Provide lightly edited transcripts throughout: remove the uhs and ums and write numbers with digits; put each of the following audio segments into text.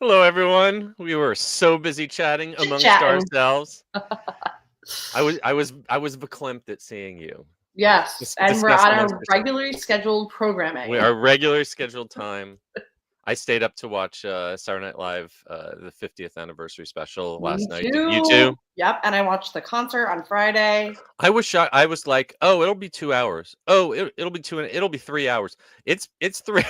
Hello, everyone. We were so busy chatting amongst Chit-chatting. ourselves. I was verklempt at seeing you. Yes, and we're Discuss on amongst our yourselves. regularly scheduled programming. Our regular scheduled time. I stayed up to watch Saturday Night Live, the 50th anniversary special Me last night. Did you too. too? Yep, and I watched the concert on Friday. I was shocked. I was like, "Oh, it'll be 2 hours. Oh, it'll be two. It'll be 3 hours. It's three.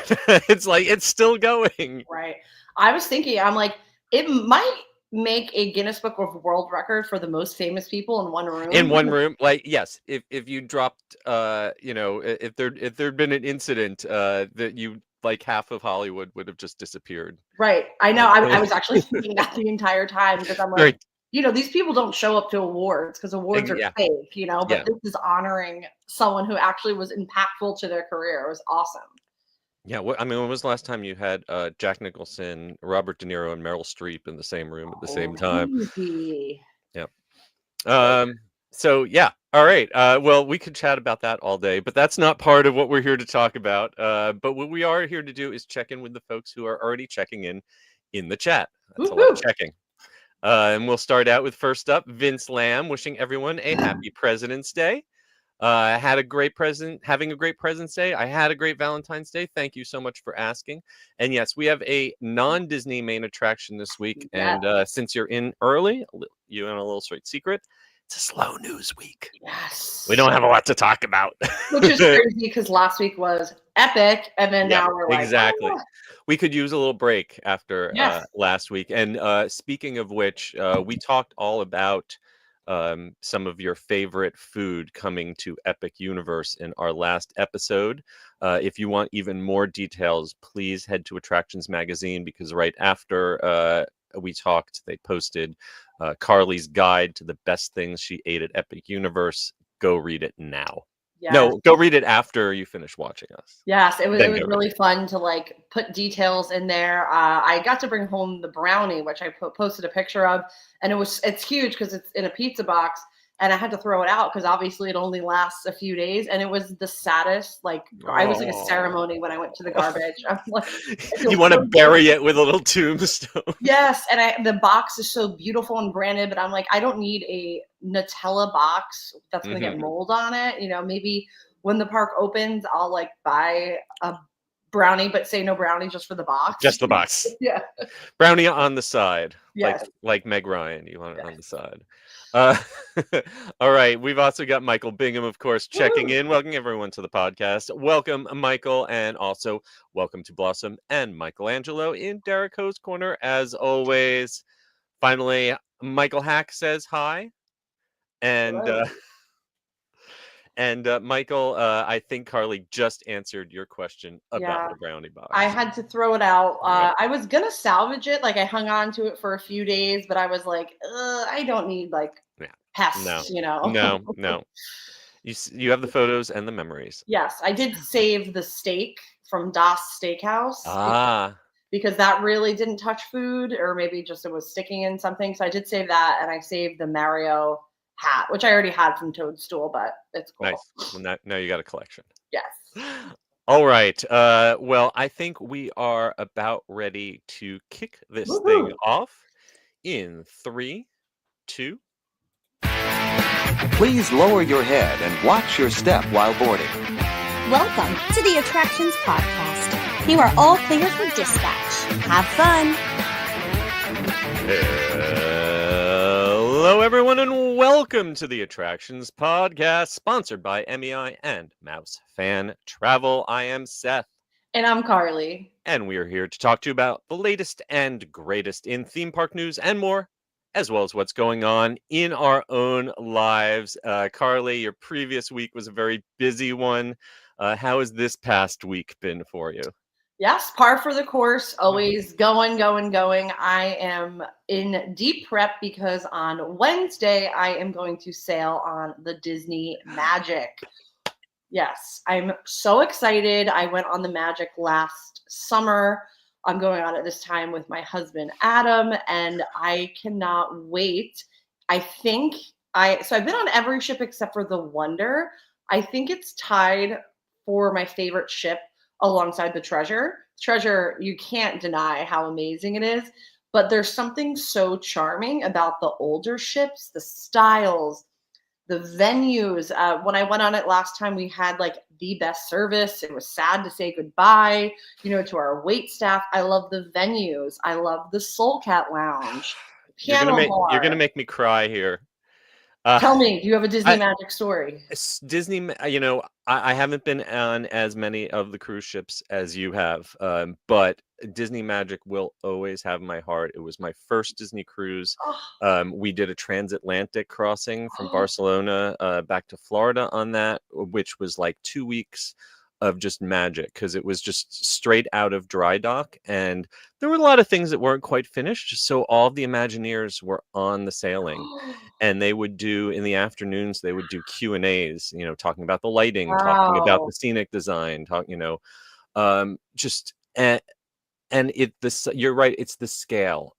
It's like it's still going Right. I was thinking, I'm like, it might make a Guinness Book of World Record for the most famous people in one in room. one room. Like, yes, if you dropped, if there'd been an incident, that you like half of Hollywood would have just disappeared. Right. I know. Like, I was actually thinking that the entire time because I'm like, very, these people don't show up to awards because awards are yeah, fake, but yeah. this is honoring someone who actually was impactful to their career. It was awesome. Yeah, I mean, when was the last time you had Jack Nicholson, Robert De Niro, and Meryl Streep in the same room at the same time? Crazy. Yeah. So yeah. All right. Well, we could chat about that all day, but that's not part of what we're here to talk about. But what we are here to do is check in with the folks who are already checking in the chat. That's a lot of Woohoo. checking. And we'll start out with first up, Vince Lamb, wishing everyone a happy President's Day. Having a great President's Day. I had a great Valentine's Day. Thank you so much for asking. And yes, we have a non-Disney main attraction this week. Yes. And since you're in early, you in a little straight secret, it's a slow news week. Yes. We don't have a lot to talk about. Which is crazy because last week was epic, and then Yeah, now we're like, exactly. "Oh." We could use a little break after Yes. last week. And speaking of which, we talked all about some of your favorite food coming to Epic Universe in our last episode. If you want even more details, please head to Attractions Magazine, because right after we talked, they posted Carly's guide to the best things she ate at Epic Universe. Go read it now. Yes. No, go read it after you finish watching us. Yes, it was Then go read really fun to like put details in there. I got to bring home the brownie, which I posted a picture of, and it's huge because it's in a pizza box, and I had to throw it out because obviously it only lasts a few days, and it was the saddest. Like I was like a ceremony when I went to the garbage. I'm like, I feel You want to so bury guilty. it with a little tombstone. Yes, and the box is so beautiful and branded, but I'm like, I don't need a Nutella box that's gonna get Mhm. mold on it. Maybe when the park opens, I'll like buy a brownie, but say no brownie just for the box. Just the box. Yeah. Brownie on the side, Yes. like Meg Ryan. You want it on the Yes. side. Uh, all right. We've also got Michael Bingham, of course, checking Woo! in. Welcome everyone to the podcast. Welcome, Michael, and also welcome to Blossom and Michelangelo in Derek Ho's corner, as always. Finally, Michael Hack says hi, and Hello. Michael, I think Carly just answered your question about Yeah. the brownie I box. had to throw it out. Yep. I was gonna salvage it, like I hung on to it for a few days, but I was like, I don't need like Yeah. No. pests. No. You have the photos and the memories. Yes, I did save the steak from Das Steakhouse Ah, because that really didn't touch food, or maybe just it was sticking in something. So I did save that, and I saved the Mario hat, which I already had from Toadstool, but it's cool. nice. Well, now you got a collection. Yes. All right. Well, I think we are about ready to kick this thing Woohoo! off in 3, 2. Please lower your head and watch your step while boarding. Welcome to the Attractions Podcast. You are all clear for dispatch. Have fun. Hello, everyone, and welcome to the Attractions Podcast, sponsored by MEI and Mouse Fan Travel. I am Seth. And I'm Carly. And we are here to talk to you about the latest and greatest in theme park news and more, as well as what's going on in our own lives. Carly, your previous week was a very busy one. How has this past week been for you? Yes, par for the course, always going. I am in deep prep because on Wednesday I am going to sail on the Disney Magic. Yes, I'm so excited. I went on the Magic last summer. I'm going on it this time with my husband, Adam, and I cannot wait. I've been on every ship except for the Wonder. I think it's tied for my favorite ship alongside the Treasure. Treasure, you can't deny how amazing it is. But there's something so charming about the older ships, the styles, the venues. When I went on it last time, we had like the best service. It was sad to say goodbye, to our wait staff. I love the venues. I love the Soul Cat Lounge, piano You're gonna bar. make me cry here. Uh, Tell me, do you have a Disney I magic story? Disney, I haven't been on as many of the cruise ships as you have, but Disney Magic will always have my heart. It was my first Disney cruise. We did a transatlantic crossing from Barcelona back to Florida on that, which was like 2 weeks of just magic because it was just straight out of dry dock, and there were a lot of things that weren't quite finished. So all of the Imagineers were on the sailing, and they would do in the afternoons, they would do Q&As, talking about the lighting, talking about Wow. the scenic design, just and you're right, it's the scale.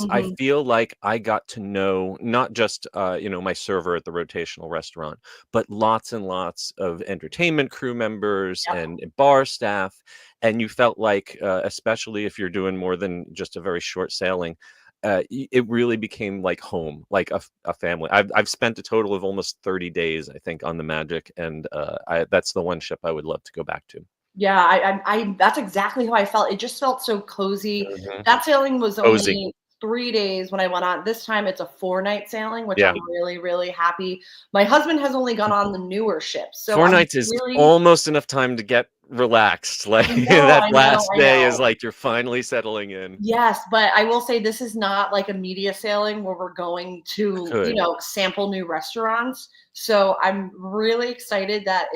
I Mhm. feel like I got to know not just my server at the rotational restaurant, but lots and lots of entertainment crew members Yep. and bar staff. And you felt like, especially if you're doing more than just a very short sailing, it really became like home, like a family. I've spent a total of almost 30 days, I think, on the Magic, and that's the one ship I would love to go back to. Yeah, I that's exactly how I felt. It just felt so cozy. Mhm. That sailing was Cozy. only 3 days when I went on. This time it's a 4-night sailing, which Yeah. I'm really, really happy. My husband has only gone on the newer ships, so 4 I'm nights is really almost enough time to get relaxed, like, I know, that I know, last I day is know. like you're finally settling in. Yes, but I will say this is not like a media sailing where we're going to, Good. sample new restaurants. So I'm really excited that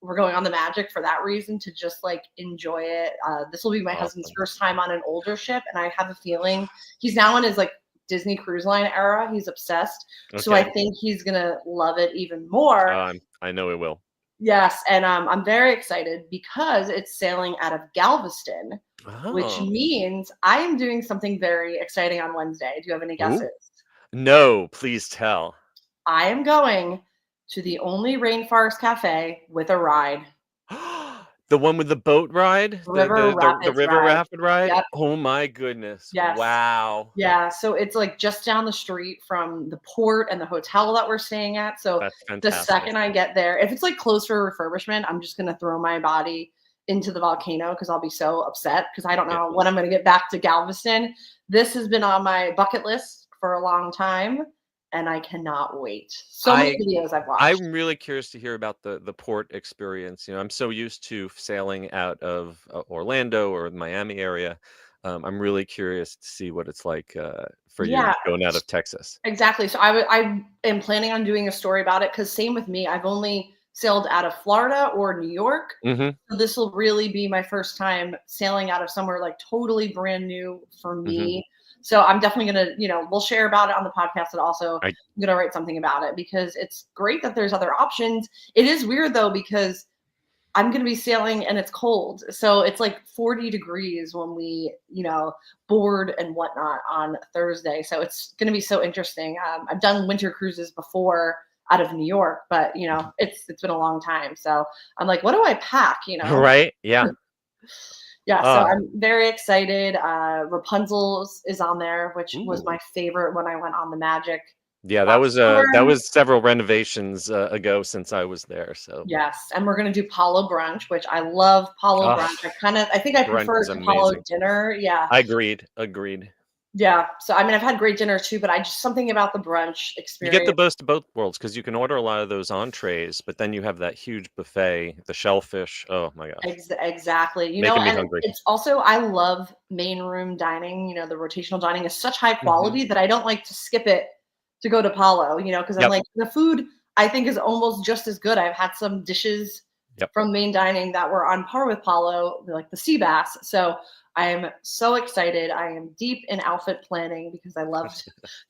we're going on the Magic for that reason to just like enjoy it. This will be my husband's Awesome. first time on an older ship, and I have a feeling he's now in his like Disney Cruise Line era. He's obsessed. So I Okay. think he's gonna love it even more. I know it will. Yes, and I'm very excited because it's sailing out of Galveston, which Oh. means I am doing something very exciting on Wednesday. Do you have any Ooh. guesses? No, please tell. I am going to the only rainforest cafe with a ride, The one with the boat ride? River The Rapids river ride. rapid ride? Yep. Oh my goodness. Yes. Wow. Yeah. So it's like just down the street from the port and the hotel that we're staying at. So That's the fantastic. second I get there, if it's like closed for refurbishment, I'm just gonna throw my body into the volcano because I'll be so upset because I don't Yeah. know when I'm gonna get back to Galveston. This has been on my bucket list for a long time, and I cannot wait. So many I videos I've watched. I'm really curious to hear about the port experience. I'm so used to sailing out of Orlando or the Miami area. I'm really curious to see what it's like for you Yeah, going out of Texas. exactly. So I am planning on doing a story about it because same with me. I've only sailed out of Florida or New York. Hmm. So this will really be my first time sailing out of somewhere like totally brand new for Hmm. me. So I'm definitely gonna, we'll share about it on the podcast, and also I I'm gonna write something about it because it's great that there's other options. It is weird though because I'm going to be sailing and it's cold. So it's like 40 degrees when we, board and whatnot on Thursday. So it's going to be so interesting. I've done winter cruises before out of New York, but it's been a long time. So I'm like, what do I pack? Right? Yeah. Yeah. So Uh, I'm very excited. Rapunzel's is on there, which was ooh. my favorite when I went on the Magic Yeah, last that summer. was several renovations ago since I was there. So, Yes, and we're gonna do Palo brunch, which I love Palo oh, brunch. I think I brunch prefer is it to Palo amazing. dinner. Yeah. I agreed. Agreed. Yeah. So I mean, I've had great dinner too, but I just something about the brunch You get the experience. best of both worlds because you can order a lot of those entrees, but then you have that huge buffet, the shellfish. Oh my gosh, Exactly. making me And hungry. it's also I love main room dining. The rotational dining is such high Hmm. quality that I don't like to skip it to go to Palo, because I'm Yep. like the food I think is almost just as good. I've had some dishes Yep. from main dining that were on par with Palo, like the sea bass. So I am so excited. I am deep in outfit planning because I love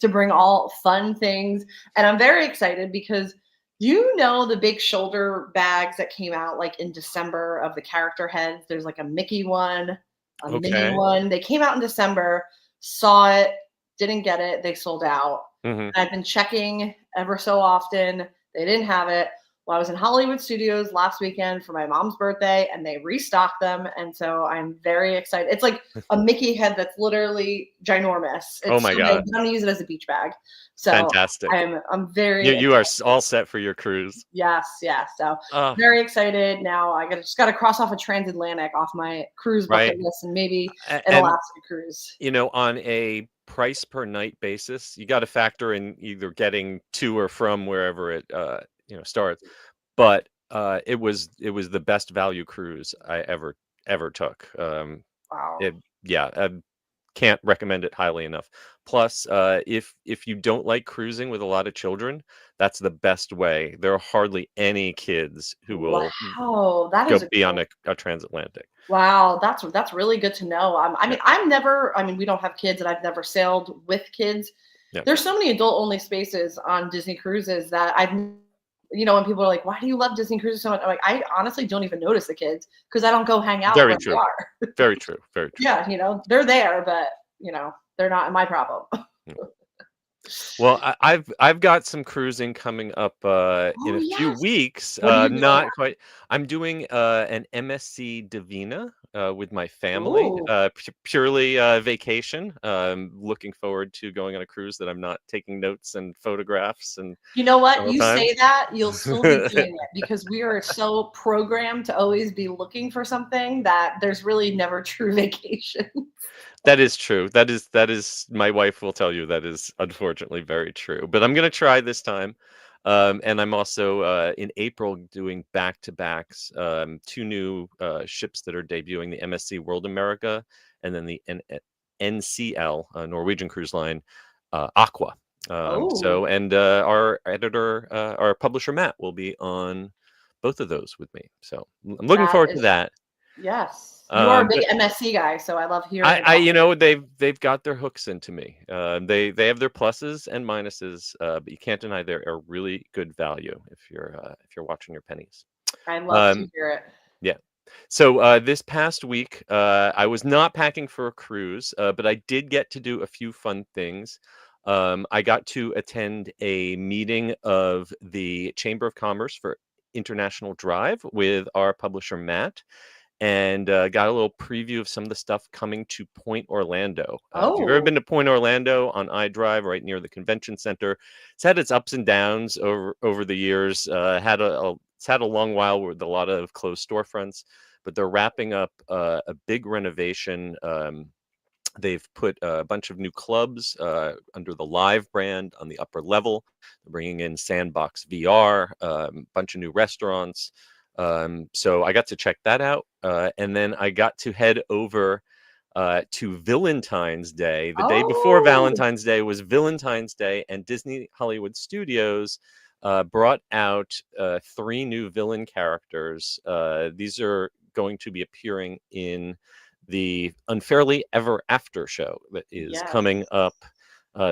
to bring all fun things. And I'm very excited because the big shoulder bags that came out like in December of the character heads? There's like a Mickey one, a Minnie Okay. one. They came out in December, saw it, didn't get it, they sold out. Hmm. And I've been checking ever so often. They didn't have it. Well, I was in Hollywood Studios last weekend for my mom's birthday, and they restocked them, and so I'm very excited. It's like a Mickey head that's literally ginormous. Oh It's my so big. God. I'm gonna use it as a beach bag. So Fantastic. I'm very You are excited. all set for your cruise. Yes, yes. So Uh, very excited. Now just gotta cross off a transatlantic off my cruise bucket right. list and maybe an And Alaska cruise. on a price per night basis, you got to factor in either getting to or from wherever it starts. But it was the best value cruise I ever took. Wow. It yeah, can't recommend it highly enough. Plus, if you don't like cruising with a lot of children, that's the best way. There are hardly any kids who will Wow, that go is a be on great. a transatlantic. Wow, that's really good to know. I Yeah, mean, we don't have kids, and I've never sailed with kids. yeah. There's so many adult-only spaces on Disney cruises that when people are like, "Why do you love Disney cruises so much?" I'm like, I honestly don't even notice the kids because I don't go hang out Very where they true. are. Very true. Very true. Yeah, they're there, but they're not my problem. Mm. Well, I've got some cruising coming up in Oh a few yes. weeks. What are you doing? Not quite. I'm doing an MSC Divina with my family. Ooh. Purely vacation. Looking forward to going on a cruise that I'm not taking notes and photographs and You know the what? whole You time. say that, you'll still be doing it because we are so programmed to always be looking for something that there's really never true vacation. That is true. That is my wife will tell you that is unfortunately very true. But I'm gonna try this time. And I'm also in April doing back-to-backs, two new ships that are debuting, the MSC World America and then the NCL, Norwegian Cruise Line, Aqua. Oh, Our publisher Matt will be on both of those with me. So I'm looking that forward to is that. yes. You are a big But MSC guy, so I love hearing I about they've got their hooks into me. They have their pluses and minuses, but you can't deny they're a really good value if you're watching your pennies. I love to Um, hear it. yeah. So this past week, I was not packing for a cruise, but I did get to do a few fun things. I got to attend a meeting of the Chamber of Commerce for International Drive with our publisher Matt and got a little preview of some of the stuff coming to Point Orlando. If you've ever Oh, been to Point Orlando on iDrive, right near the convention center, it's had its ups and downs over the years. It's had a long while with a lot of closed storefronts, but they're wrapping up a big renovation. They've put a bunch of new clubs under the Live brand on the upper level. They're bringing in Sandbox VR, a bunch of new restaurants. So I got to check that out. And then I got to head over to Valentine's Day. The day before oh, Valentine's Day was Valentine's Day, and Disney Hollywood Studios brought out three new villain characters. These are going to be appearing in the Unfairly Ever After show that is yes. coming up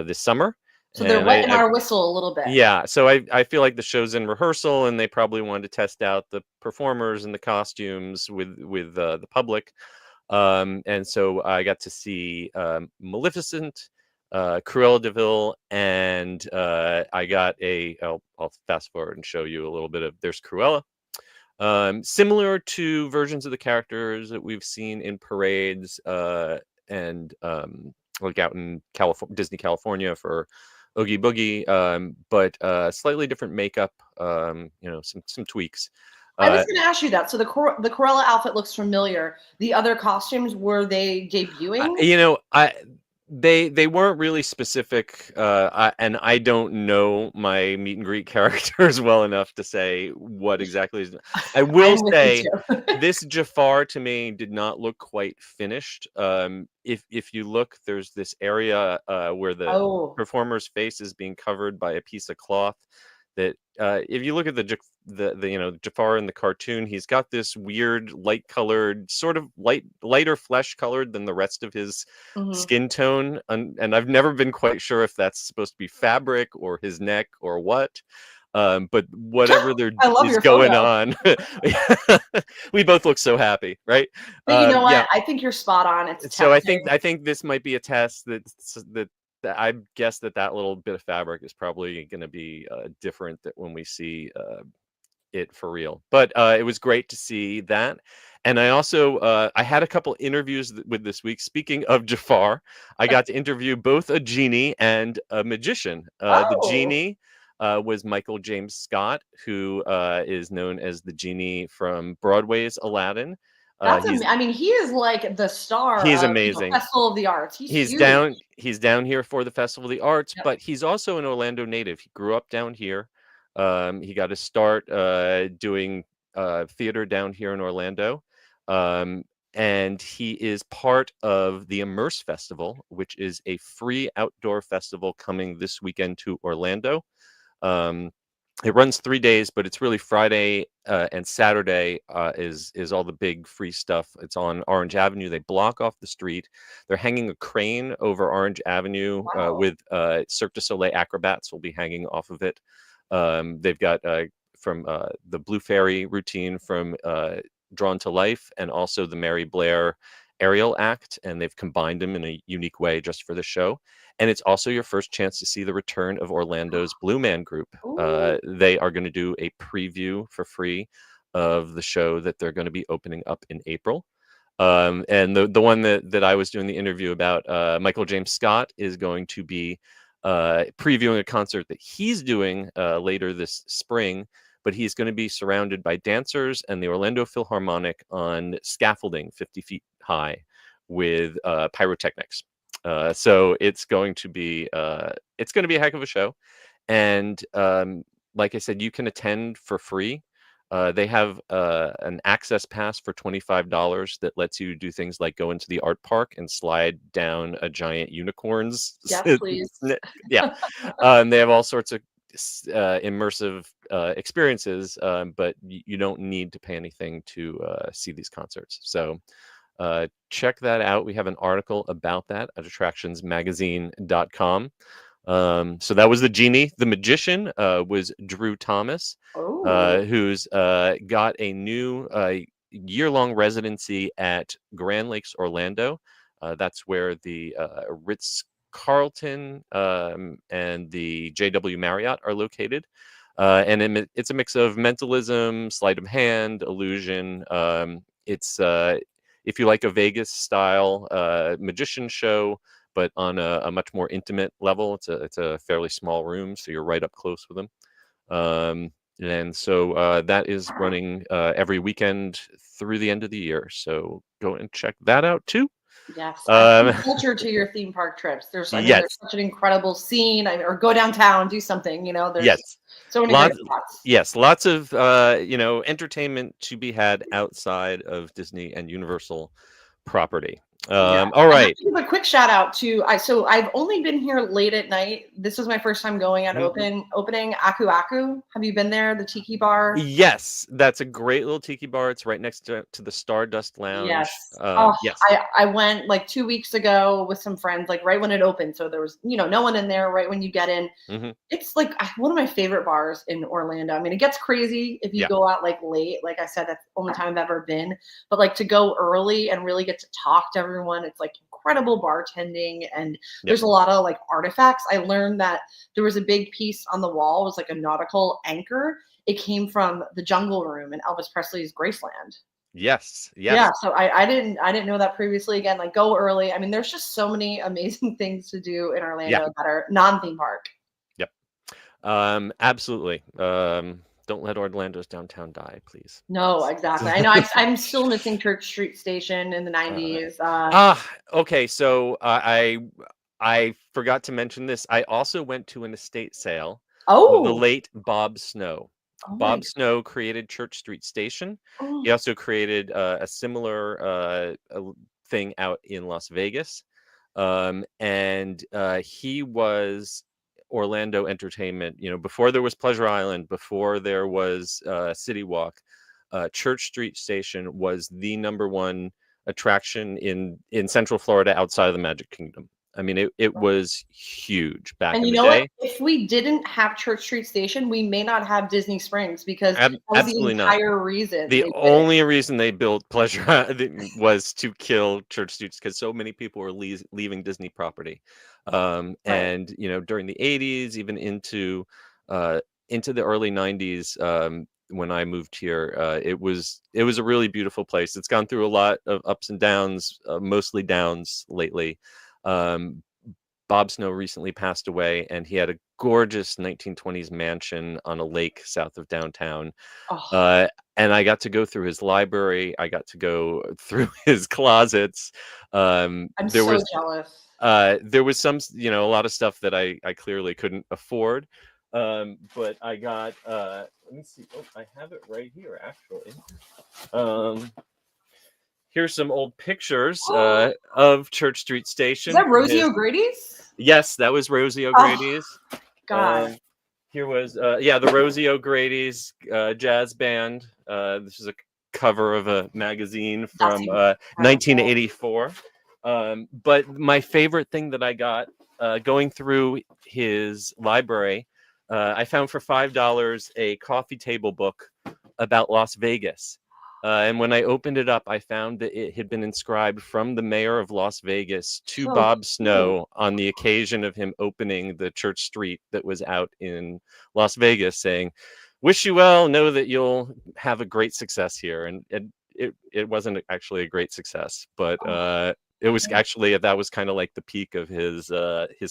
this summer. So they're And wetting our whistle a little bit. yeah, so I feel like the show's in rehearsal, and they probably wanted to test out the performers and the costumes with the public. And so I got to see Maleficent, Cruella de Vil, and I got I'll fast forward and show you a little bit of. There's Cruella. Similar to versions of the characters that we've seen in parades and like out in Disney California for Oogie Boogie, but slightly different makeup, some tweaks. I was Uh, going to ask you that. So the Cruella outfit looks familiar. The other costumes, were they I, debuting? you know, I they weren't really specific, and I don't know my meet and greet characters well enough to say what exactly is. I will I'm with you say too. this Jafar to me did not look quite finished. If you look, there's this area where the Oh, performer's face is being covered by a piece of cloth. That if you look at the Jafar in the cartoon, he's got this weird light colored, sort of lighter flesh colored than the rest of his mhm. skin tone, and I've never been quite sure if that's supposed to be fabric or his neck or what. But whatever there I love is your going photo. on, we both look so happy, right? But you know Yeah. what? I think you're spot on. It's So testing. I think this might be a test that I guess that little bit of fabric is probably going to be different that when we see it for real. But it was great to see that. And I also I had a couple interviews with this week. Speaking of Jafar, I got to interview both a genie and a magician. The Oh, genie was Michael James Scott, who is known as the genie from Broadway's Aladdin. He's I mean, he is like the star he's of amazing. Festival of the Arts. He's He's huge. down here for the Festival of the Arts, Yep. but he's also an Orlando native. He grew up down here. He got to start doing theater down here in Orlando. And he is part of the Immerse Festival, which is a free outdoor festival coming this weekend to Orlando. It runs 3 days, but it's really Friday and Saturday is all the big free stuff. It's on Orange Avenue. They block off the street. They're hanging a crane over Orange Avenue Wow. with Cirque du Soleil acrobats will be hanging off of it. They've got from the Blue Fairy routine from Drawn to Life, and also the Mary Blair aerial act, and they've combined them in a unique way just for the show. And it's also your first chance to see the return of Orlando's Blue Man Group. Ooh. They are going to do a preview for free of the show that they're going to be opening up in April. And the one that I was doing the interview about, Michael James Scott, is going to be previewing a concert that he's doing later this spring, but he's going to be surrounded by dancers and the Orlando Philharmonic on scaffolding 50 feet high with pyrotechnics. So it's going to be a heck of a show. And like I said, you can attend for free. They have an access pass for $25 that lets you do things like go into the art park and slide down a giant unicorn's. Yes, please. Yeah. They have all sorts of immersive experiences, but you don't need to pay anything to see these concerts. So check that out. We have an article about that at attractionsmagazine.com. So that was the genie. The magician was Drew Thomas, Oh, who's got a new year-long residency at Grand Lakes Orlando. That's where the Ritz-Carlton and the JW Marriott are located. And it's a mix of mentalism, sleight of hand, illusion. It's if you like a Vegas style magician show, but on a much more intimate level. It's a fairly small room, so you're right up close with them. And so that is running every weekend through the end of the year. So go and check that out too. yes. Add some Um, culture to your theme park trips. There's yes, such an incredible scene. Or go downtown, do something. There's yes, so many great spots. lots of entertainment to be had outside of Disney and Universal property. Yeah. All I have right. to give a quick shout out to so I've only been here late at night. This was my first time going at Mhm. opening Aku Aku. Have you been there? The tiki bar? Yes, that's a great little tiki bar. It's right next to the Stardust Yes. Lounge. Oh, Yes. I went like 2 weeks ago with some friends, like right when it opened. So there was, no one in there right when you get in. Hmm. It's like one of my favorite bars in Orlando. I mean, it gets crazy if you Yeah. go out like late. Like I said, that's the only time I've ever been. But like to go early and really get to talk to everyone, it's like incredible bartending, and Yep. there's a lot of like artifacts. I learned that there was a big piece on the wall, it was like a nautical anchor. It came from the Jungle Room in Elvis Presley's Graceland. Yes. Yeah, Yes. so I didn't know that previously. Again, like go early. I mean, there's just so many amazing things to do in Yeah. Orlando that are non-theme park. Yep. Absolutely. Don't let Orlando's downtown die, please. No, exactly. I know. I'm still missing Church Street Station in the 90s. Okay. So I forgot to mention this. I also went to an estate sale of the Oh, late Bob Snow. oh my Bob Snow created Church Street Station. God. He also created a similar thing out in Las Vegas. And he was Orlando entertainment, before there was Pleasure Island, before there was City Walk. Church Street Station was the number one attraction in Central Florida outside of the Magic Kingdom. I mean, it was huge back And in you the know what? day. If we didn't have Church Street Station, we may not have Disney Springs, because that was the Absolutely not. entire reason The they did it. only reason they built Pleasure Island was to kill Church Street, because so many people were leaving Disney property. Right. And during the 80s, even into the early 90s, when I moved here. It was a really beautiful place. It's gone through a lot of ups and downs, mostly downs lately. Um, Bob Snow recently passed away, and he had a gorgeous 1920s mansion on a lake south of downtown. Oh, Uh, and I got to go through his library. I got to go through his closets. I'm so jealous. There was some, a lot of stuff that I clearly couldn't afford. But I got, let me see. Oh, I have it right here, actually. Um, Here's some old pictures of Church Street Is Station that from Rosie his. O'Grady's? Yes, that was Rosie Oh, O'Grady's. God. Um, Here was, the Rosie O'Grady's jazz band. This is a cover of a magazine That's from incredible. 1984. But my favorite thing that I got going through his library, I found for $5 a coffee table book about Las Vegas. And when I opened it up, I found that it had been inscribed from the mayor of Las Vegas to So Bob cool. Snow on the occasion of him opening the church street that was out in Las Vegas, saying, "Wish you well, know that you'll have a great success here." And it wasn't actually a great success, but it was actually, that was kind of like the peak of his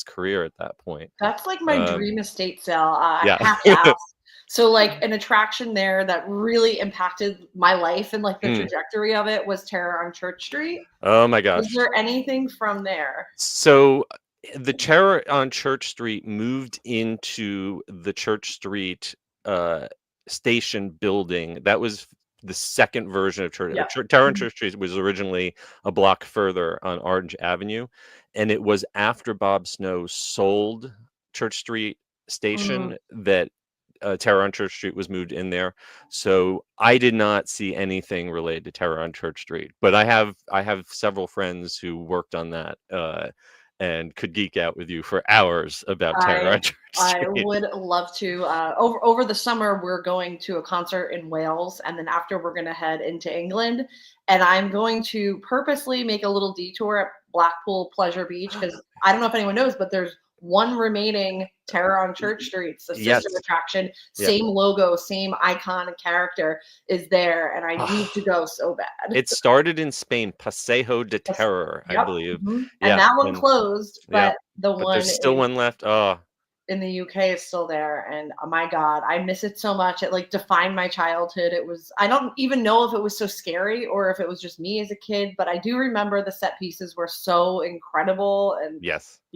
career at that point. That's like my dream estate sale. I Yeah. have to ask. So, like, an attraction there that really impacted my life and like the trajectory of it was Terror on Church Street. Oh my Is gosh. there anything from there? So the Terror on Church Street moved into the Church Street station building. That was the second version of Church. Yeah. Terror on Church Street was originally a block further on Orange Avenue, and it was after Bob Snow sold Church Street Station that Terror on Church Street was moved in there. So I did not see anything related to Terror on Church Street, but I have several friends who worked on that and could geek out with you for hours about Terror on Church I Street. would love to. Over the summer, we're going to a concert in Wales, and then after we're going to head into England. And I'm going to purposely make a little detour at Blackpool Pleasure Beach because I don't know if anyone knows, but there's one remaining Terror on Church Street. It's a sister attraction, same logo, same icon character is there, and I need to go so bad. It started in Spain, Paseo de Terror, I believe. And that one closed, but the one there's still one left. In the UK is still there, and oh my God, I miss it so much. It like defined my childhood. It was, I don't even know if it was so scary or if it was just me as a kid, but I do remember the set pieces were so incredible, and the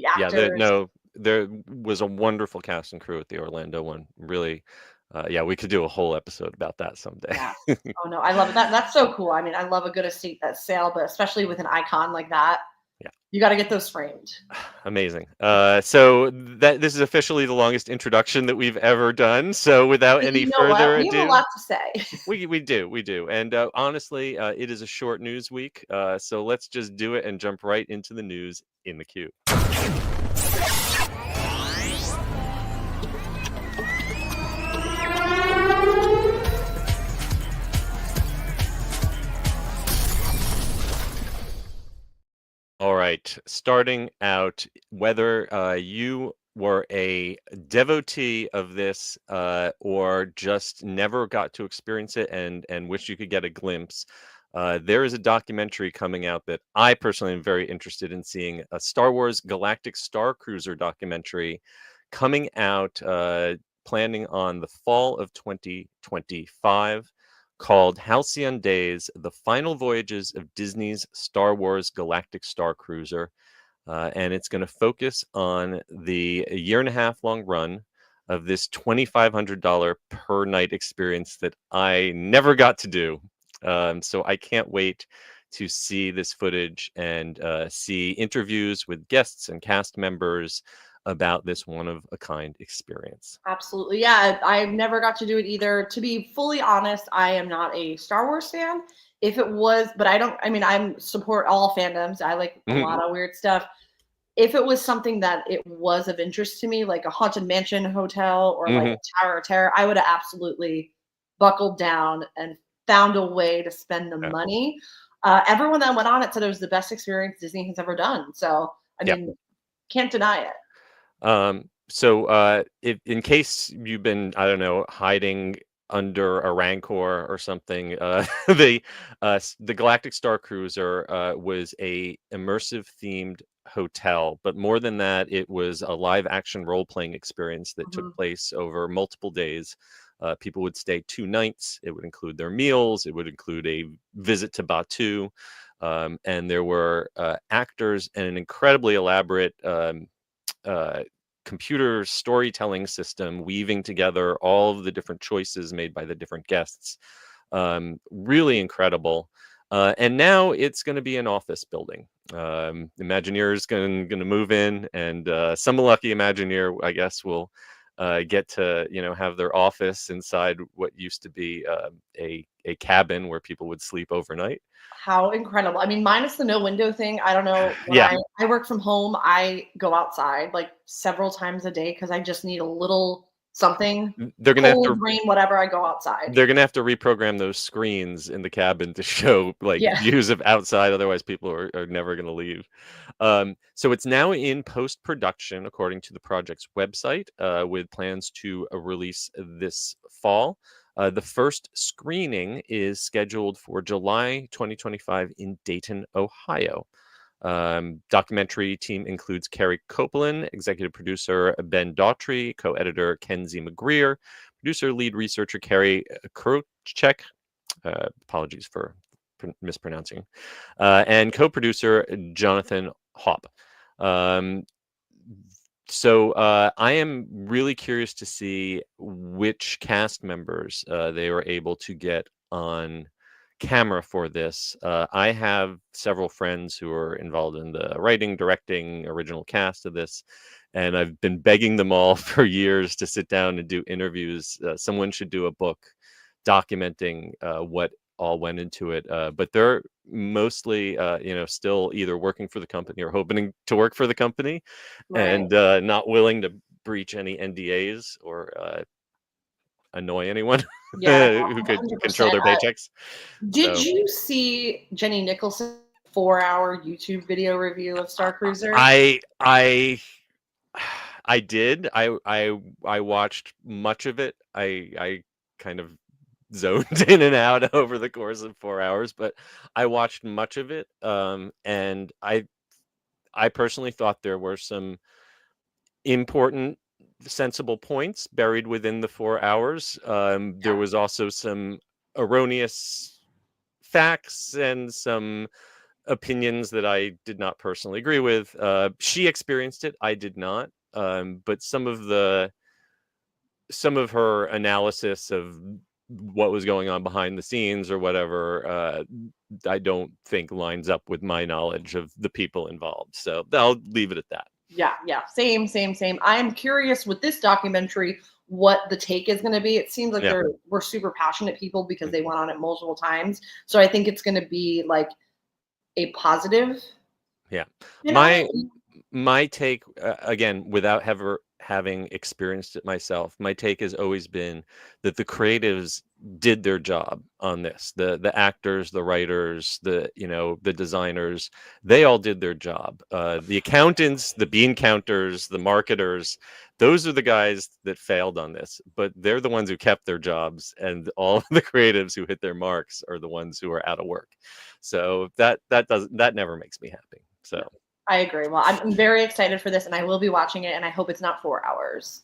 actors. There was a wonderful cast and crew at the Orlando one. Really, we could do a whole episode about that someday. Oh no, I love it. That's so cool. I mean, I love a good estate sale, but especially with an icon like that. You got to get those framed. Amazing. So this is officially the longest introduction that we've ever done. So without any further ado, we have a lot to say. We do. And honestly, it is a short news week. So let's just do it and jump right into the news in the queue. All right, starting out, whether you were a devotee of this or just never got to experience it and wish you could get a glimpse, there is a documentary coming out that I personally am very interested in seeing, a Star Wars Galactic Starcruiser documentary coming out, planning on the fall of 2025. Called Halcyon Days, The Final Voyages of Disney's Star Wars Galactic Starcruiser. And it's going to focus on the year-and-a-half-long run of this $2,500 per night experience that I never got to do. So I can't wait to see this footage and see interviews with guests and cast members about this one-of-a-kind experience. Absolutely. Yeah, I've never got to do it either. To be fully honest, I am not a Star Wars fan. If it was, but I support all fandoms. I like a lot of weird stuff. If it was something that it was of interest to me, like a Haunted Mansion hotel or like a Tower of Terror, I would have absolutely buckled down and found a way to spend the money. Everyone that went on it said it was the best experience Disney has ever done. So, I mean, can't deny it. So if in case you've been, I don't know, hiding under a Rancor or something. The Galactic Starcruiser was a immersive themed hotel, but more than that, it was a live action role playing experience that took place over multiple days. People would stay 2 nights. It would include their meals. It would include a visit to Batu. And there were actors and an incredibly elaborate computer storytelling system weaving together all of the different choices made by the different guests. Really incredible. And now it's going to be an office building. Imagineers going to move in, and some lucky Imagineer, I guess, will get to have their office inside what used to be a cabin where people would sleep overnight. How incredible. I mean, minus the no window thing, I don't know. When Yeah. I work from home, I go outside like several times a day because I just need a little something. They're gonna have Cold, to rain, whatever, I go outside. they're gonna have to reprogram those screens in the cabin to show like Yeah. views of outside. Otherwise, people are never gonna leave. So it's now in post-production, according to the project's website, with plans to release this fall. The first screening is scheduled for July 2025 in Dayton, Ohio. Documentary team includes Kerry Copeland, executive producer Ben Daughtry, co-editor Kenzie McGreer, producer lead researcher Carrie Krochek, apologies for mispronouncing, and co-producer Jonathan Hopp. So I am really curious to see which cast members they were able to get on camera for this. I have several friends who are involved in the writing, directing, original cast of this, and I've been begging them all for years to sit down and do interviews. Someone should do a book documenting what all went into it, but they're mostly still either working for the company or hoping to work for the company, Right. and not willing to breach any NDAs or annoy anyone Yeah, who could control 100%. their paychecks. Did So you see Jenny Nicholson's 4-hour YouTube video review of Star Cruiser? I did. I watched much of it. I kind of zoned in and out over the course of 4 hours, but I watched much of it. And I personally thought there were some important, sensible points buried within the 4 hours. There was also some erroneous facts and some opinions that I did not personally agree with. She experienced it, I did not. But some of her analysis of what was going on behind the scenes or whatever, I don't think lines up with my knowledge of the people involved. So I'll leave it at that. Yeah. Same. I am curious with this documentary what the take is going to be. It seems like we're super passionate people because they went on it multiple times. So I think it's going to be like a positive. Yeah. You know? My take, again, without having experienced it myself, my take has always been that the creatives did their job on this. The actors, the writers, the designers, they all did their job. The accountants, the bean counters, the marketers, those are the guys that failed on this, but they're the ones who kept their jobs, and all of the creatives who hit their marks are the ones who are out of work. So that never makes me happy. So I agree. Well, I'm very excited for this, and I will be watching it, and I hope it's not 4 hours.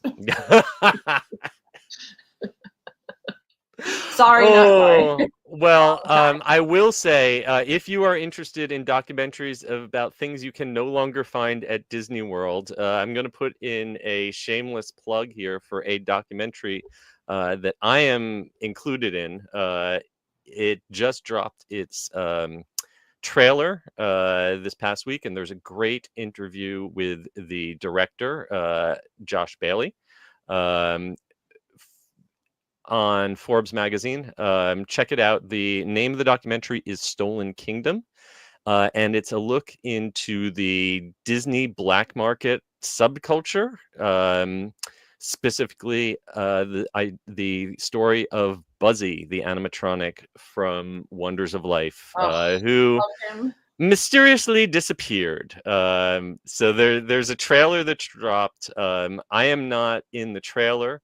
Sorry, not sorry. Well, I will say, if you are interested in documentaries about things you can no longer find at Disney World, I'm going to put in a shameless plug here for a documentary that I am included in. It just dropped its trailer this past week, and there's a great interview with the director, Josh Bailey, on Forbes magazine. Check it out. The name of the documentary is Stolen Kingdom, and it's a look into the Disney black market subculture, specifically the story of Buzzy, the animatronic from Wonders of Life, who mysteriously disappeared. So there's a trailer that dropped. I am not in the trailer.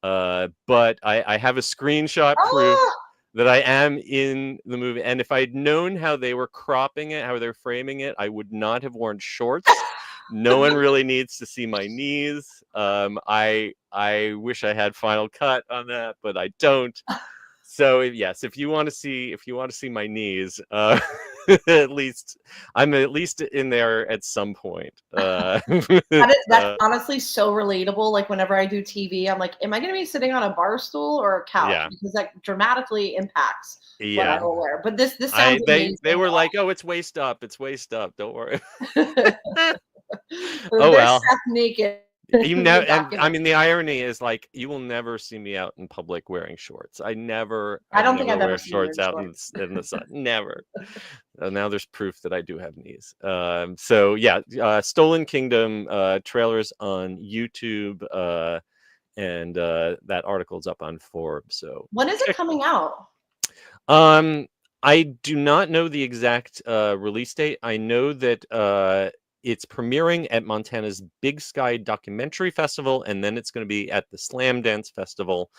But I have a screenshot proof Ah! that I am in the movie. And if I'd known how they were cropping it, how they're framing it, I would not have worn shorts. No one really needs to see my knees. I wish I had Final Cut on that, but I don't. So yes, if you want to see my knees, at least I'm at least in there at some point. That's honestly so relatable. Like whenever I do TV, I'm like, am I going to be sitting on a bar stool or a couch? Yeah. Because that dramatically impacts what I Yeah. will wear. But this sounds amazing. They were like, oh, it's waist up, don't worry. Oh well. Seth naked. You know, and I mean the irony is like you will never see me out in public wearing shorts. I don't think I've wear ever seen you shorts in out in the sun. Never. Now there's proof that I do have knees. So yeah, Stolen Kingdom trailers on YouTube, and that article's up on Forbes. So when is it coming out? I do not know the exact release date. I know that it's premiering at Montana's Big Sky Documentary Festival, and then it's going to be at the Slam Dance Festival.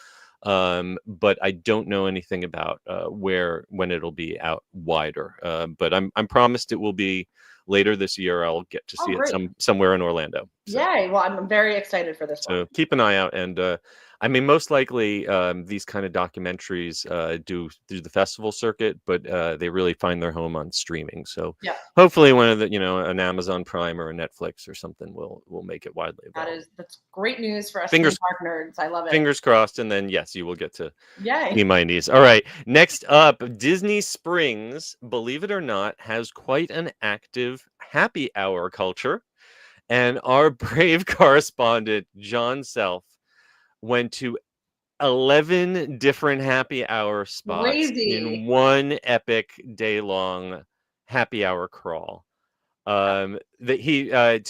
But I don't know anything about when it'll be out wider. But I'm promised it will be later this year. I'll get to see it somewhere in Orlando. So. Yay! Well, I'm very excited for this one. So keep an eye out, and I mean, most likely these kind of documentaries do through the festival circuit, but they really find their home on streaming. So hopefully, one of the an Amazon Prime or a Netflix or something will make it widely available. That's great news for us theme park nerds. I love it. Fingers crossed, and then yes, you will get to Yay. see my knees. All right, next up, Disney Springs, believe it or not, has quite an active happy hour culture, and our brave correspondent John Self went to 11 different happy hour spots in one epic day-long happy hour crawl. To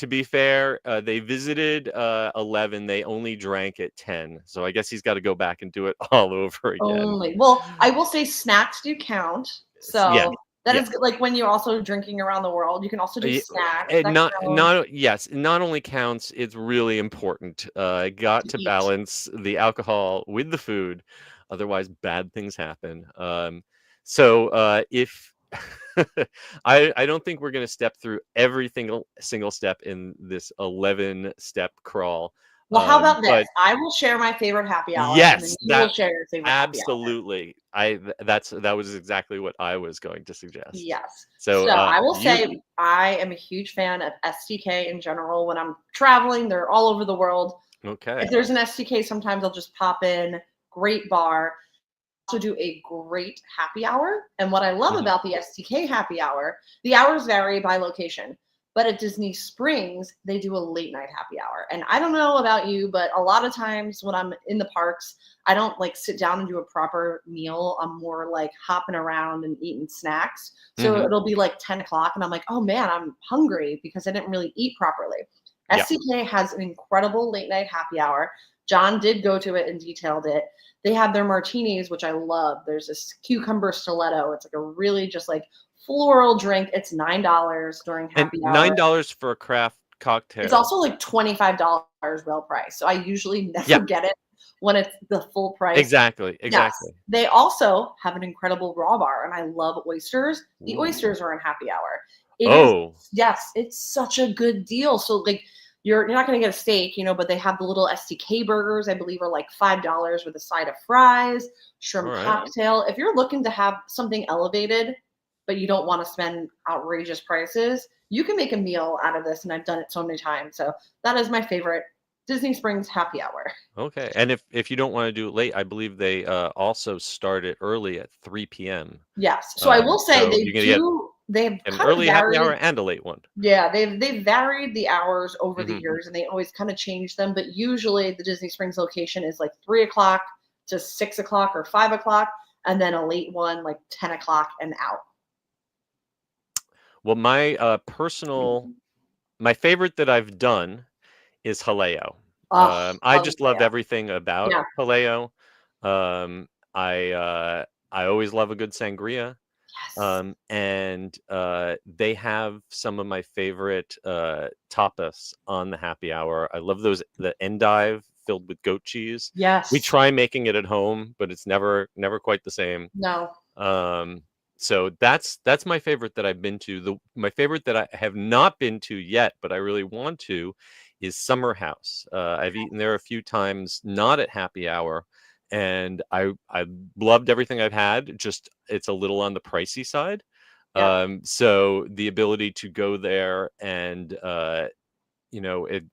be fair, they visited 11. They only drank at 10. So I guess he's got to go back and do it all over again. Well, I will say snacks do count. So that is like when you're also drinking around the world, you can also do snacks. Not only counts, it's really important. Got to balance the alcohol with the food, otherwise bad things happen. So if I don't think we're going to step through every single step in this 11-step crawl. Well, how about this? I will share my favorite happy hour. Yes, and then you will share your favorite absolutely. Happy hour. That was exactly what I was going to suggest. Yes. So I will say I am a huge fan of STK in general. When I'm traveling, they're all over the world. Okay. If there's an STK, sometimes I'll just pop in. Great bar. To do a great happy hour. And what I love about the STK happy hour, the hours vary by location. But at Disney Springs, they do a late night happy hour. And I don't know about you, but a lot of times when I'm in the parks, I don't like sit down and do a proper meal. I'm more like hopping around and eating snacks. So it'll be like 10 o'clock and I'm like, oh man, I'm hungry because I didn't really eat properly. STK has an incredible late night happy hour. John did go to it and detailed it. They have their martinis, which I love. There's this cucumber stiletto. It's like a really just like floral drink. It's $9 during happy hour. $9 for a craft cocktail. It's also like $25 real price. So I usually never get it when it's the full price. Exactly. Yes. They also have an incredible raw bar, and I love oysters. The oysters are in happy hour. It's such a good deal. So like you're not going to get a steak, but they have the little STK burgers, I believe are like $5 with a side of fries, shrimp cocktail. If you're looking to have something elevated, but you don't want to spend outrageous prices, you can make a meal out of this. And I've done it so many times. So that is my favorite Disney Springs happy hour. Okay. And if you don't want to do it late, I believe they also start it early at 3 p.m. Yes. So I will say they have an early happy hour and a late one. Yeah, they've varied the hours over the years, and they always kind of change them. But usually, the Disney Springs location is like 3 o'clock to 6 o'clock or 5 o'clock, and then a late one like 10 o'clock and out. Well, my favorite that I've done is Haleo. I just loved everything about Haleo. I always love a good sangria. Yes. And they have some of my favorite tapas on the happy hour. I love the endive filled with goat cheese. Yes. We try making it at home, but it's never quite the same. No. So that's my favorite that I've been to. My favorite that I have not been to yet, but I really want to, is Summer House. I've eaten there a few times, not at happy hour, and I loved everything I've had. Just it's a little on the pricey side. Yeah. So the ability to go there and it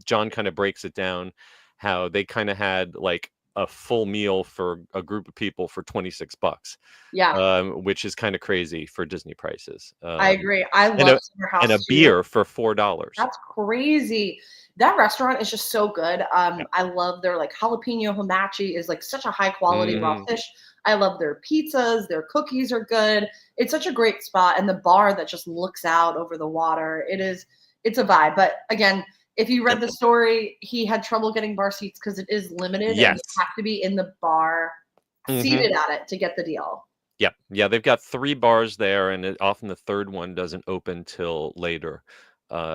John kind of breaks it down how they kind of had like a full meal for a group of people for $26, Yeah. which is kind of crazy for Disney prices. I agree. I And love a Summer and a House too. beer for $4. That's crazy. That restaurant is just so good. Yeah. I love their like jalapeno hamachi is like such a high quality raw Mhm. fish. I love their pizzas. Their cookies are good. It's such a great spot, and the bar that just looks out over the water. It's a vibe. But again, if you read Yep. the story, he had trouble getting bar seats because it is limited, and Yes. you have to be in the bar Mhm. seated at it to get the deal. Yeah, they've got 3 bars there, and often the third one doesn't open till later.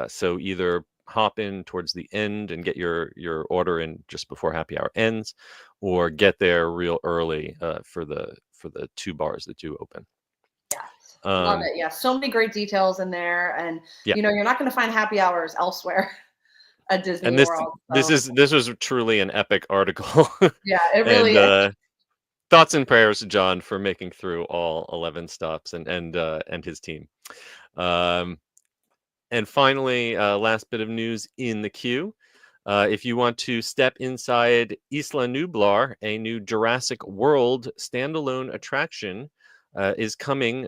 So either hop in towards the end and get your order in just before happy hour ends, or get there real early for the 2 bars that do open. Yes. Love Um, it. Yeah. So many great details in there. And, yeah, you're not going to find happy hours elsewhere at Disney and this World. this So, is this was truly an epic article, yeah, it and really is. thoughts and prayers to John for making through all 11 stops and his team. Um, And finally, last bit of news in the queue. If you want to step inside Isla Nublar, a new Jurassic World standalone attraction is coming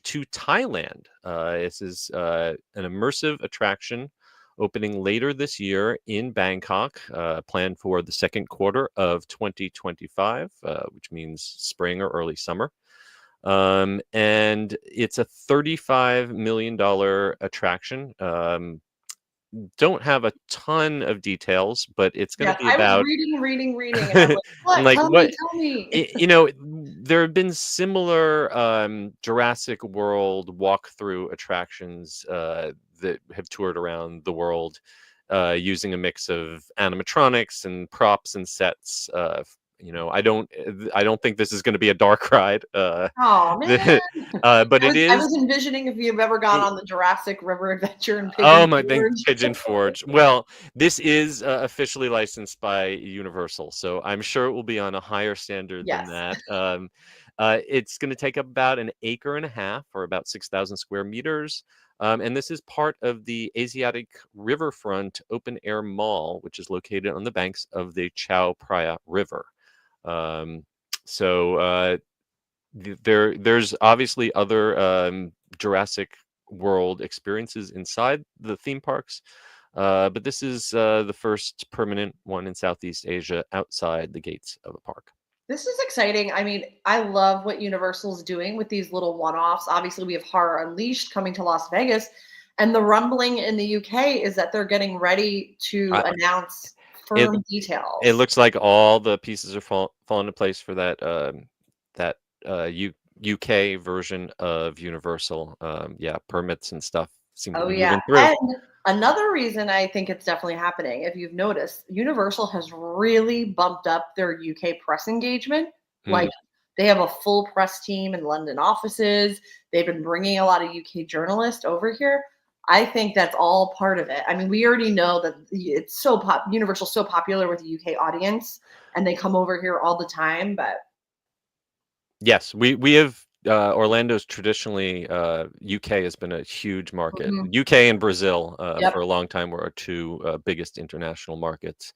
to Thailand. This is an immersive attraction opening later this year in Bangkok, planned for the second quarter of 2025, which means spring or early summer. And it's a $35 million attraction. Don't have a ton of details, but it's going to Yes. be I was about reading, and I'm like, and what? like Tell me, what tell me. there have been similar Jurassic World walkthrough attractions that have toured around the world using a mix of animatronics and props and sets. I don't think this is going to be a dark ride. Oh, man. But it I is. was envisioning if you've ever gone on the Jurassic River Adventure in Oh Pigeon my thing, Forge. Pigeon Forge. Well, this is officially licensed by Universal, so I'm sure it will be on a higher standard than Yes. that. It's going to take up about an acre and a half, or about 6,000 square meters. And this is part of the Asiatic Riverfront Open Air Mall, which is located on the banks of the Chao Phraya River. Um, so there's obviously other Jurassic World experiences inside the theme parks, but this is the first permanent one in Southeast Asia outside the gates of a park. This is exciting. I mean, I love what Universal's doing with these little one-offs. Obviously, we have Horror Unleashed coming to Las Vegas, and the rumbling in the UK is that they're getting ready to I, announce it firm it details. looks like all the pieces are falling into place for that UK version of Universal. Yeah, permits and stuff seem to Oh, be yeah. moving through. And another reason I think it's definitely happening, if you've noticed, Universal has really bumped up their UK press engagement. Mm. Like, they have a full press team in London offices. They've been bringing a lot of UK journalists over here. I think that's all part of it. I mean, we already know that it's so Universal's so popular with the UK audience, and they come over here all the time. But Yes, we have Orlando's traditionally UK has been a huge market. mhm, UK and Brazil yep, for a long time were our two biggest international markets.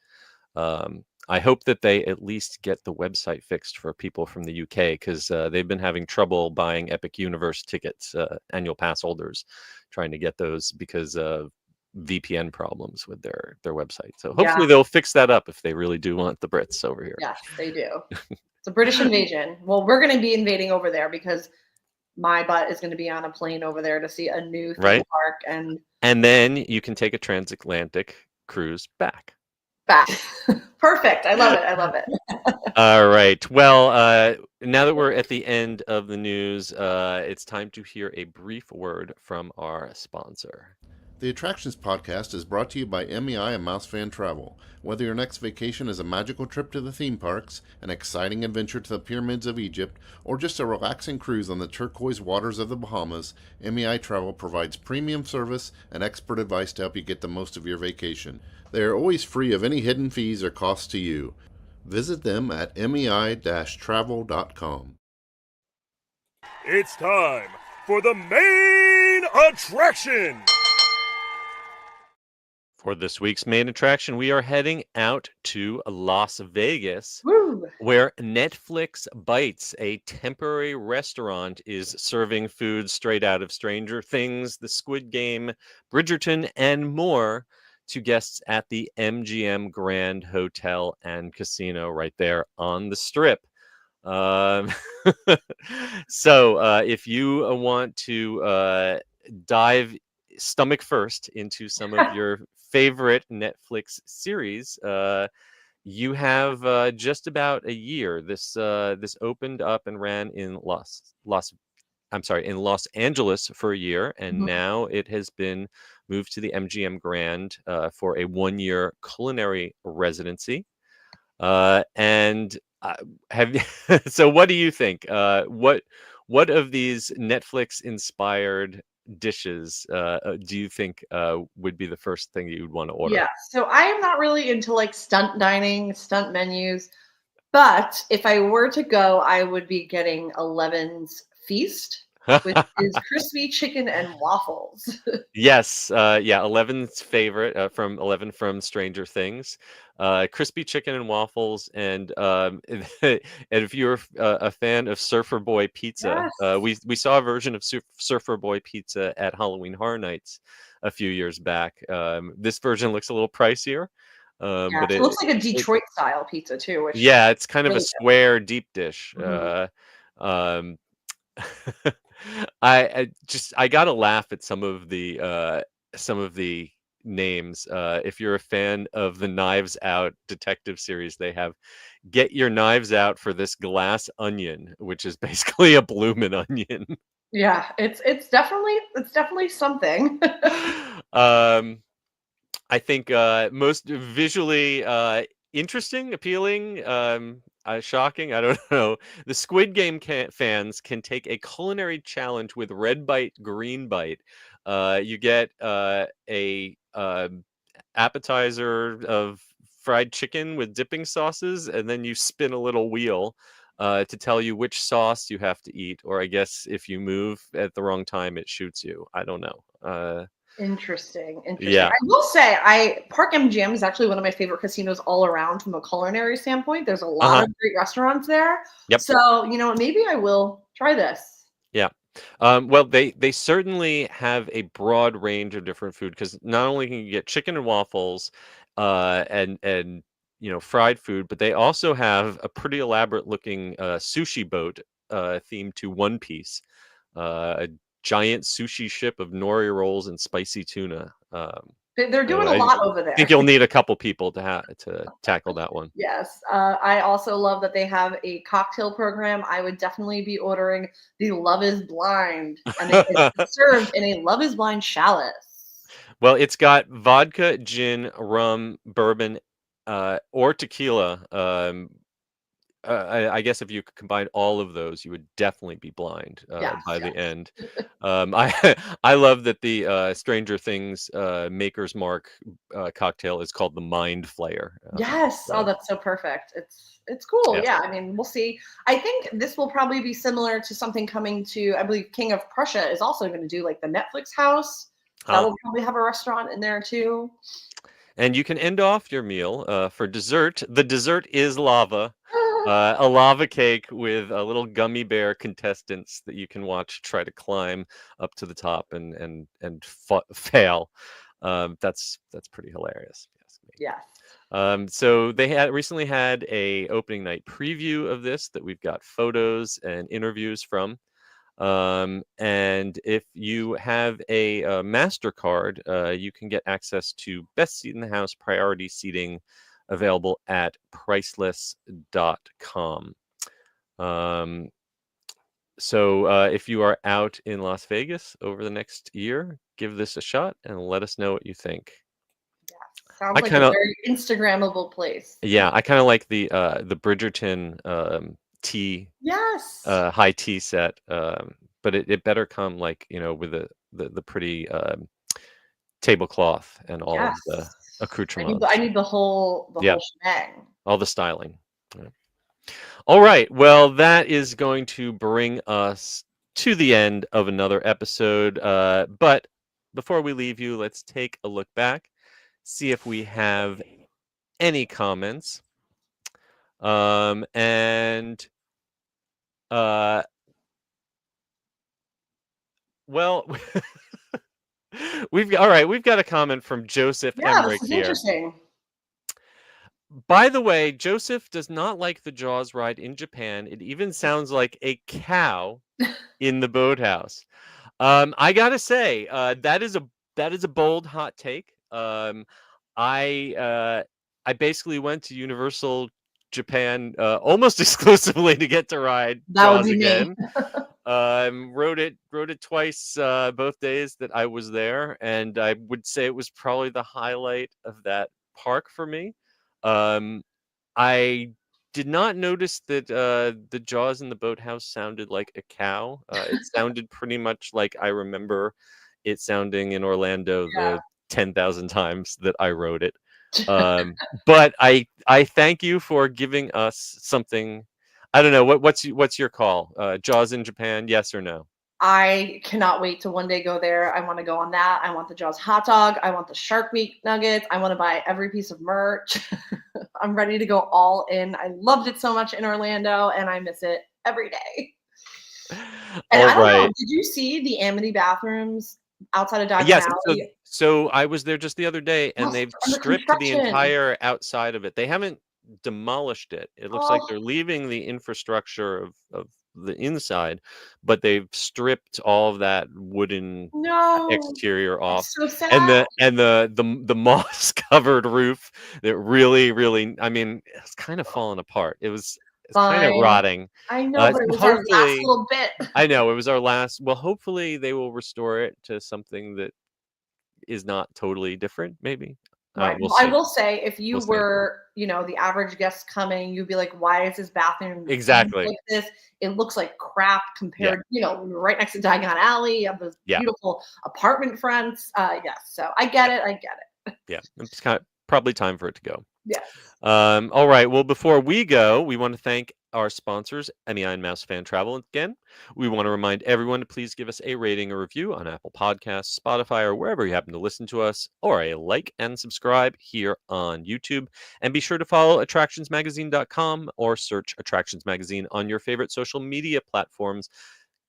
I hope that they at least get the website fixed for people from the UK, because they've been having trouble buying Epic Universe tickets, annual pass holders, trying to get those because of VPN problems with their website. So yeah, hopefully they'll fix that up if they really do want the Brits over here, yes, they do. It's a British invasion. Well, we're going to be invading over there because my butt is going to be on a plane over there to see a new theme right? park and And then you can take a transatlantic cruise back. back. Perfect. I love it. I love it. All right. Well, now that we're at the end of the news, it's time to hear a brief word from our sponsor. The Attractions Podcast is brought to you by MEI and MEI-Travel. Whether your next vacation is a magical trip to the theme parks, an exciting adventure to the pyramids of Egypt, or just a relaxing cruise on the turquoise waters of the Bahamas, MEI-Travel provides premium service and expert advice to help you get the most of your vacation. They are always free of any hidden fees or costs to you. Visit them at mei-travel.com. It's time for the main attraction! For this week's main attraction, we are heading out to Las Vegas, Woo! where Netflix Bites, a temporary restaurant, is serving food straight out of Stranger Things, The Squid Game, Bridgerton, and more to guests at the MGM Grand Hotel and Casino right there on the Strip. So if you want to dive stomach first into some of your favorite Netflix series, you have just about a year. This opened up and ran in Los Angeles for a year, and Mhm. now it has been moved to the MGM Grand for a 1-year culinary residency. And have you, so what do you think? What of these Netflix inspired dishes do you think would be the first thing you would want to order? Yeah, so I am not really into like stunt dining, stunt menus, but if I were to go, I would be getting Eleven's Feast, which is crispy chicken and waffles. Yes, yeah, Eleven's favorite from Eleven from Stranger Things, crispy chicken and waffles, and and if you're a fan of Surfer Boy Pizza, Yes. we saw a version of Surfer Boy Pizza at Halloween Horror Nights a few years back. This version looks a little pricier, Yeah, but it looks like a it Detroit style pizza too, which yeah, it's kind of a really square deep dish. good. Um, I gotta laugh at some of the names. If you're a fan of the Knives Out detective series, they have "Get your knives out for this glass onion," which is basically a bloomin' onion. Yeah, it's definitely something. um, I think most visually interesting, appealing, shocking. I don't know. The Squid Game fans can take a culinary challenge with Red Bite, Green Bite. You get a appetizer of fried chicken with dipping sauces, and then you spin a little wheel to tell you which sauce you have to eat. Or I guess if you move at the wrong time, it shoots you. I don't know. Interesting. Yeah. I will say, I Park MGM is actually one of my favorite casinos all around from a culinary standpoint. There's a lot Uh-huh. of great restaurants there. Yep. So, maybe I will try this. Yeah. Well, they certainly have a broad range of different food because not only can you get chicken and waffles, and fried food, but they also have a pretty elaborate looking sushi boat themed to One Piece, a giant sushi ship of nori rolls and spicy tuna. They're So doing a I lot over think there. you'll need a couple people to tackle that one. Yes. I also love that they have a cocktail program. I would definitely be ordering the Love is Blind, and it's served in a Love is Blind chalice. Well, it's got vodka, gin, rum, bourbon, or tequila. I guess if you could combine all of those, you would definitely be blind Yes, by the yes. end. I I love that the Stranger Things Maker's Mark cocktail is called the Mind Flayer. Yes. Oh, So that's so perfect. It's cool. yeah. Yeah. I mean, we'll see. I think this will probably be similar to something coming to, I believe King of Prussia is also going to do like the Netflix house. That Ah. will probably have a restaurant in there too. And you can end off your meal for dessert. The dessert is lava. A lava cake with a little gummy bear contestants that you can watch try to climb up to the top and fail. That's pretty hilarious. If you ask me. Yes. So they had recently had a opening night preview of this that we've got photos and interviews from. And if you have a MasterCard, you can get access to best seat in the house priority seating available at priceless.com. So if you are out in Las Vegas over the next year, give this a shot and let us know what you think. Sounds I like kind a of very Instagrammable place. yeah, I kind of like the Bridgerton tea Yes. high tea set, but it better come like with the pretty tablecloth and all of the Yes. I accoutrements. need the whole Yeah, shebang. all the styling. Yeah. All right. Well, that is going to bring us to the end of another episode. But before we leave you, let's take a look back, see if we have any comments. And well, we've got a comment from Joseph Yeah, Emmerich this is here. interesting. By the way, Joseph does not like the Jaws ride in Japan. It even sounds like a cow in the boathouse. I gotta say, that is a bold hot take. I basically went to Universal Japan almost exclusively to get to ride That would Jaws be me. again. Rode it twice both days that I was there, and I would say it was probably the highlight of that park for me. I did not notice that the Jaws in the boathouse sounded like a cow. It sounded pretty much like I remember it sounding in Orlando Yeah. the 10,000 times that I rode it. But I thank you for giving us something. I don't know what's your call? Jaws in Japan, yes or no? I cannot wait to one day go there. I want to go on that. I want the Jaws hot dog. I want the Shark Week nuggets. I want to buy every piece of merch. I'm ready to go all in. I loved it so much in Orlando, and I miss it every day. And All I don't know, right. did you see the Amity bathrooms outside of Diagon Yes, Alley? so I was there just the other day, and Yes, they've under stripped the construction. entire outside of it. They haven't demolished it. It looks like Oh, they're leaving the infrastructure of the inside, but they've stripped all of that wooden no. exterior off, That's so and sad. the moss covered roof that really, I mean, it's kind of falling apart. It's kind of Fine. rotting. I know, but So it was our last hopefully, little bit. I know it was our last. Well, hopefully they will restore it to something that is not totally different, maybe. Right. We'll Well, I see. will say, if you We'll see. were, the average guest coming, you'd be like, "Why is this bathroom Exactly. like this? It looks like crap compared, right next to Diagon Alley. You have those Yeah. beautiful apartment fronts." Yes. So I get it. Yeah, it's probably time for it to go. Yes. All right. Well, before we go, we want to thank our sponsors, MEI and Mouse Fan Travel. Again, we want to remind everyone to please give us a rating or review on Apple Podcasts, Spotify, or wherever you happen to listen to us, or a like and subscribe here on YouTube. And be sure to follow attractionsmagazine.com or search Attractions Magazine on your favorite social media platforms.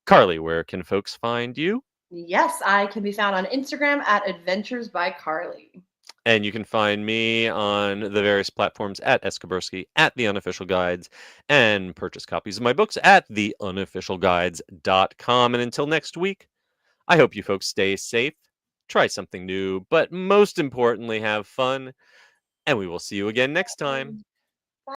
Carly, where can folks find you? Yes, I can be found on Instagram at Adventures by Carly. And you can find me on the various platforms at Eskabursky, at The Unofficial Guides, and purchase copies of my books at theunofficialguides.com. And until next week, I hope you folks stay safe, try something new, but most importantly, have fun. And we will see you again next time